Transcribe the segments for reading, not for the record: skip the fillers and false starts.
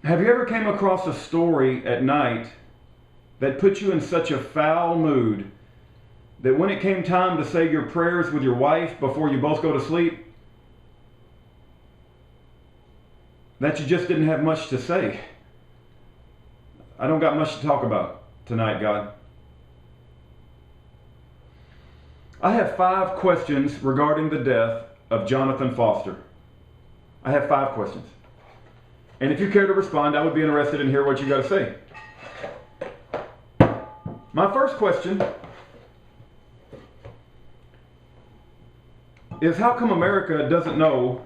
Have you ever came across a story at night that put you in such a foul mood that when it came time to say your prayers with your wife before you both go to sleep, that you just didn't have much to say? I don't got much to talk about tonight, God. I have 5 questions regarding the death of Jonathan Foster. I have 5 questions. And if you care to respond, I would be interested in hearing what you got to say. My first question is, how come America doesn't know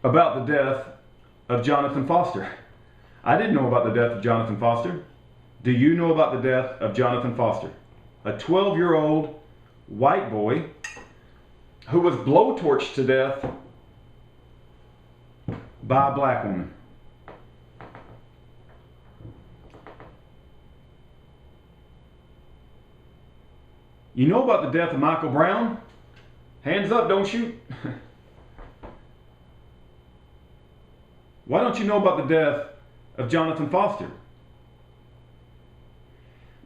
about the death of Jonathan Foster? I didn't know about the death of Jonathan Foster. Do you know about the death of Jonathan Foster? A 12-year-old white boy who was blowtorched to death by a black woman. You know about the death of Michael Brown? Hands up, don't shoot. Why don't you know about the death of Jonathan Foster?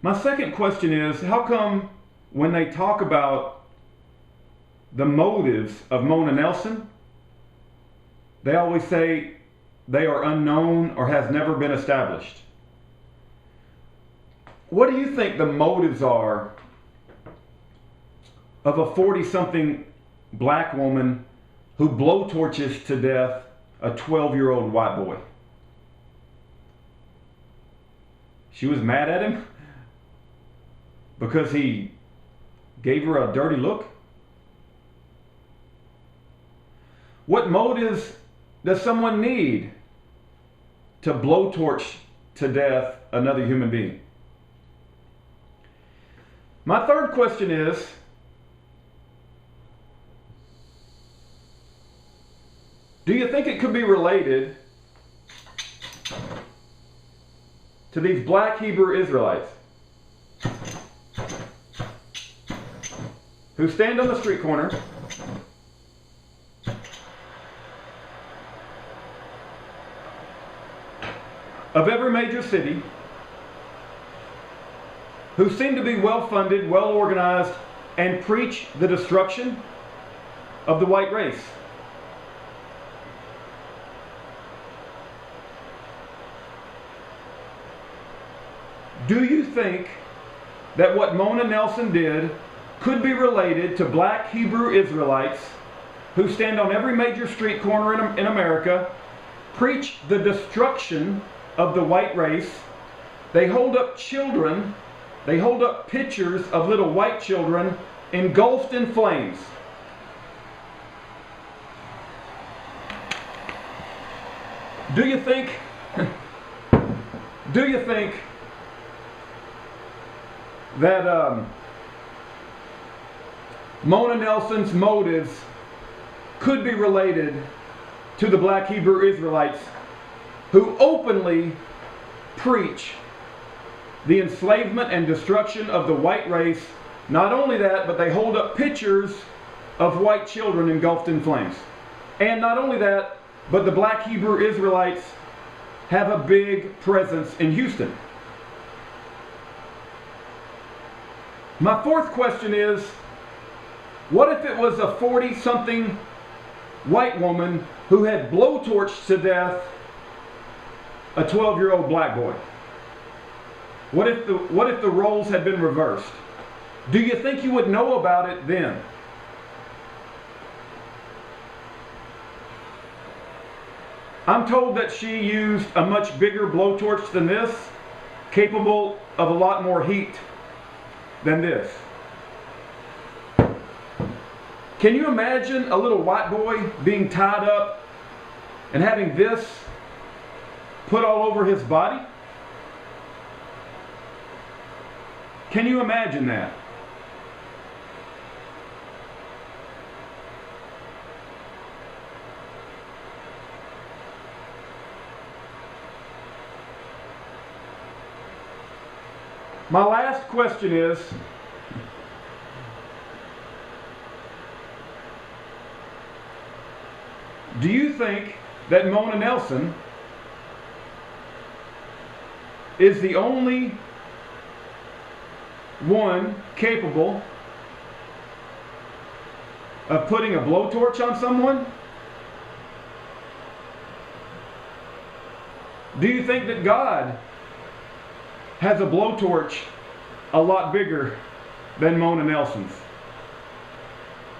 My second question is, how come when they talk about the motives of Mona Nelson, they always say they are unknown or has never been established? What do you think the motives are of a 40-something black woman who blowtorches to death a 12-year-old white boy? She was mad at him because he gave her a dirty look? What motives does someone need to blowtorch to death another human being? My third question is, do you think it could be related to these black Hebrew Israelites who stand on the street corner of every major city, who seem to be well funded, well organized, and preach the destruction of the white race? Do you think that what Mona Nelson did could be related to black Hebrew Israelites who stand on every major street corner in America, preach the destruction of the white race? They hold up children, they hold up pictures of little white children engulfed in flames. Do you think that Mona Nelson's motives could be related to the black Hebrew Israelites who openly preach the enslavement and destruction of the white race? Not only that, but they hold up pictures of white children engulfed in flames. And not only that, but the black Hebrew Israelites have a big presence in Houston. My fourth question is, what if it was a 40-something white woman who had blowtorched to death a 12-year-old black boy? What if the roles had been reversed? Do you think you would know about it then? I'm told that she used a much bigger blowtorch than this, capable of a lot more heat than this. Can you imagine a little white boy being tied up and having this put all over his body? Can you imagine that? My last question is, do you think that Mona Nelson is the only one capable of putting a blowtorch on someone? Do you think that God has a blowtorch a lot bigger than Mona Nelson's?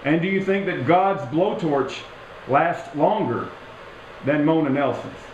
And do you think that God's blowtorch lasts longer than Mona Nelson's?